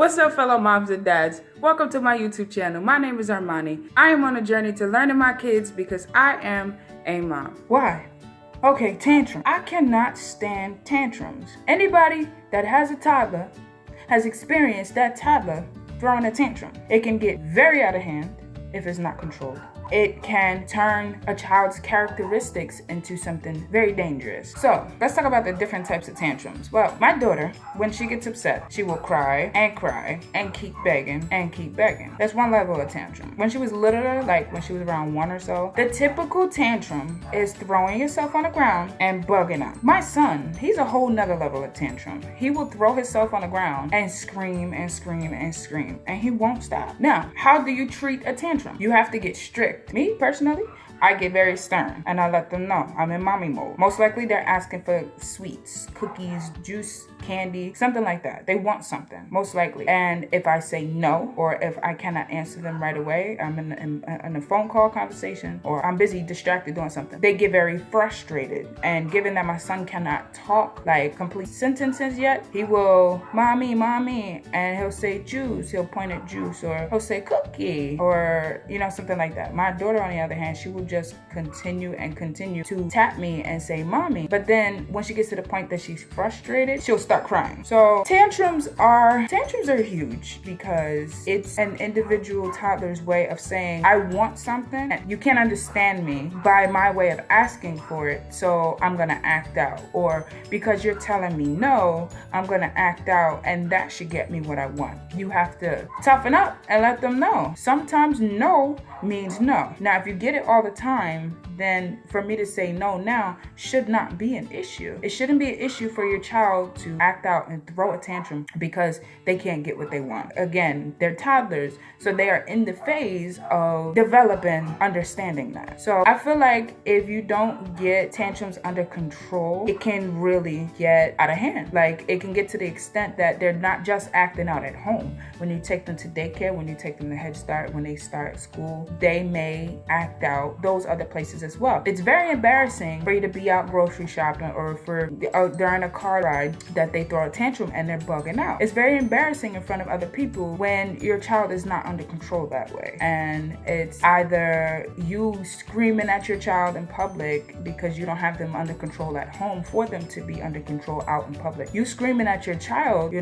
What's up, fellow moms and dads? Welcome to my YouTube channel. My name is Armani. I am on a journey to learning my kids because I am a mom. Why? Okay, tantrum. I cannot stand tantrums. Anybody that has a toddler has experienced that toddler throwing a tantrum. It can get very out of hand if it's not controlled. It can turn a child's characteristics into something very dangerous. So let's talk about the different types of tantrums. Well, my daughter, when she gets upset, she will cry and keep begging and keep begging. That's one level of tantrum. When she was littler, like when she was around 1 or so, the typical tantrum is throwing yourself on the ground and bugging out. My son, he's a whole nother level of tantrum. He will throw himself on the ground and scream and scream and scream, and he won't stop. Now, how do you treat a tantrum? You have to get strict. Me, personally, I get very stern and I let them know I'm in mommy mode. Most likely they're asking for sweets, cookies, juice, candy, something like that. They want something, most likely. And if I say no, or if I cannot answer them right away, I'm in a phone call conversation, or I'm busy distracted doing something, they get very frustrated. And given that my son cannot talk like complete sentences yet, he will, mommy, and he'll say juice. He'll point at juice, or he'll say cookie, or something like that. My daughter, on the other hand, she will just continue to tap me and say mommy. But then when she gets to the point that she's frustrated, she'll start crying. So tantrums are huge because it's an individual toddler's way of saying, I want something. You can't understand me by my way of asking for it, so I'm gonna act out. Or because you're telling me no, I'm gonna act out, and that should get me what I want. You have to toughen up and let them know. Sometimes no means no. Now, if you get it all the time, then for me to say no now should not be an issue. It shouldn't be an issue for your child to act out and throw a tantrum because they can't get what they want. Again, they're toddlers, so they are in the phase of developing understanding that. So I feel like if you don't get tantrums under control, it can really get out of hand. Like, it can get to the extent that they're not just acting out at home. When you take them to daycare, when you take them to Head Start, when they start school, they may act out those other places as well. It's very embarrassing for you to be out grocery shopping, or for during a car ride that they throw a tantrum and they're bugging out. It's very embarrassing in front of other people when your child is not under control that way. And it's either you screaming at your child in public because you don't have them under control at home for them to be under control out in public. You screaming at your child,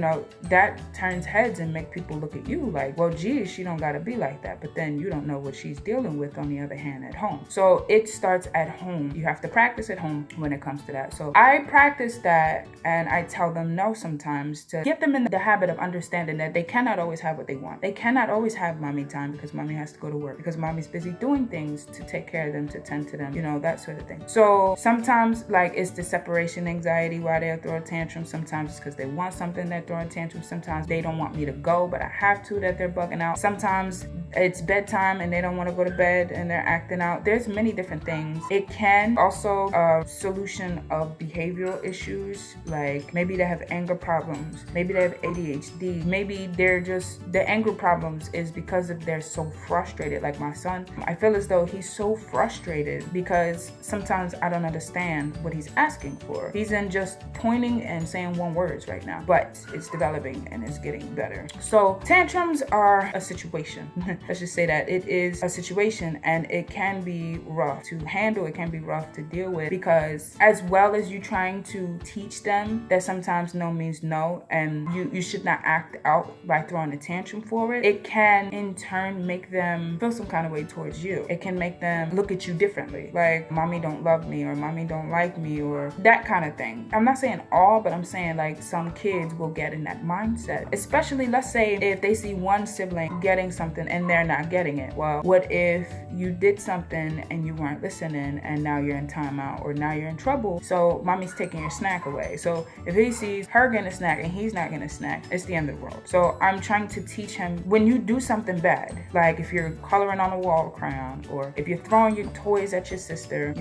that turns heads and make people look at you like, well, geez, she don't gotta be like that. But then you don't know what she's dealing with on the other hand at home. So it starts at home. You have to practice at home when it comes to that. So I practice that, and I tell them no sometimes to get them in the habit of understanding that they cannot always have what they want. They cannot always have mommy time because mommy has to go to work, because mommy's busy doing things to take care of them, to tend to them, that sort of thing. So sometimes, like, it's the separation anxiety why they'll throw a tantrum. Sometimes it's because they want something, they're throwing a tantrum. Sometimes they don't want me to go, but I have to, that they're bugging out. Sometimes it's bedtime and they don't want to go to bed and they're acting out. There's many different things. It can also a solution of behavioral issues, like maybe they have anger problems, maybe they have ADHD, maybe the anger problems is because of they're so frustrated. Like my son, I feel as though he's so frustrated because sometimes I don't understand what he's asking for. He's in just pointing and saying one words right now, but it's developing and it's getting better. So tantrums are a situation. Let's just say that it is a situation, and it can be rough to handle. It can be rough to deal with, because as well as you trying to teach them that sometimes no means no, and you should not act out by throwing a tantrum for it, it can in turn make them feel some kind of way towards you. It can make them look at you differently, like mommy don't love me, or mommy don't like me, or that kind of thing. I'm not saying all, but I'm saying like some kids will get in that mindset, especially let's say if they see one sibling getting something and they're not getting it. Well, what if you did something and you weren't listening, and now you're in timeout, or now you're in trouble, so mommy's taking your snack away. So if he sees her getting a snack and he's not getting a snack, it's the end of the world. So I'm trying to teach him, when you do something bad, like if you're coloring on a wall with crayon, or if you're throwing your toys at your sister,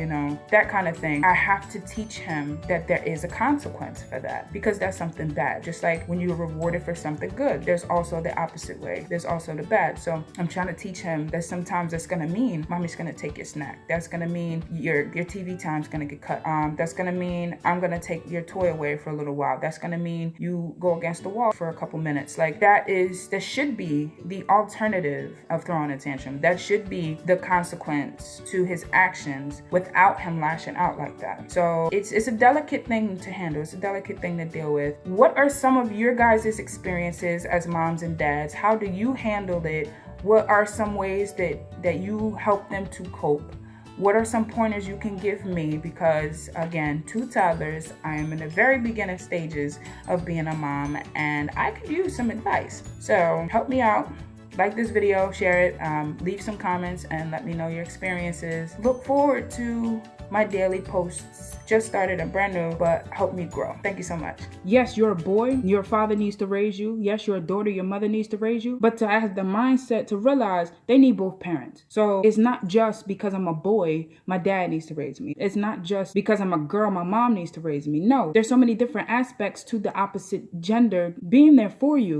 that kind of thing, I have to teach him that there is a consequence for that, because that's something bad. Just like when you're rewarded for something good, there's also the opposite way. There's also the bad. So I'm trying to teach him that sometimes as gonna mean mommy's gonna take your snack. That's gonna mean your TV time's gonna get cut. That's gonna mean I'm gonna take your toy away for a little while. That's gonna mean you go against the wall for a couple minutes. Like that should be the alternative of throwing a tantrum. That should be the consequence to his actions without him lashing out like that. So it's a delicate thing to handle. It's a delicate thing to deal with. What are some of your guys' experiences as moms and dads? How do you handle it? What are some ways that you help them to cope? What are some pointers you can give me? Because again, 2 toddlers, I am in the very beginning stages of being a mom and I could use some advice. So help me out. Like this video, share it, leave some comments and let me know your experiences. Look forward to my daily posts. Just started, I'm brand new, but help me grow. Thank you so much. Yes, you're a boy. Your father needs to raise you. Yes, you're a daughter. Your mother needs to raise you. But to have the mindset to realize they need both parents. So it's not just because I'm a boy, my dad needs to raise me. It's not just because I'm a girl, my mom needs to raise me. No, there's so many different aspects to the opposite gender being there for you.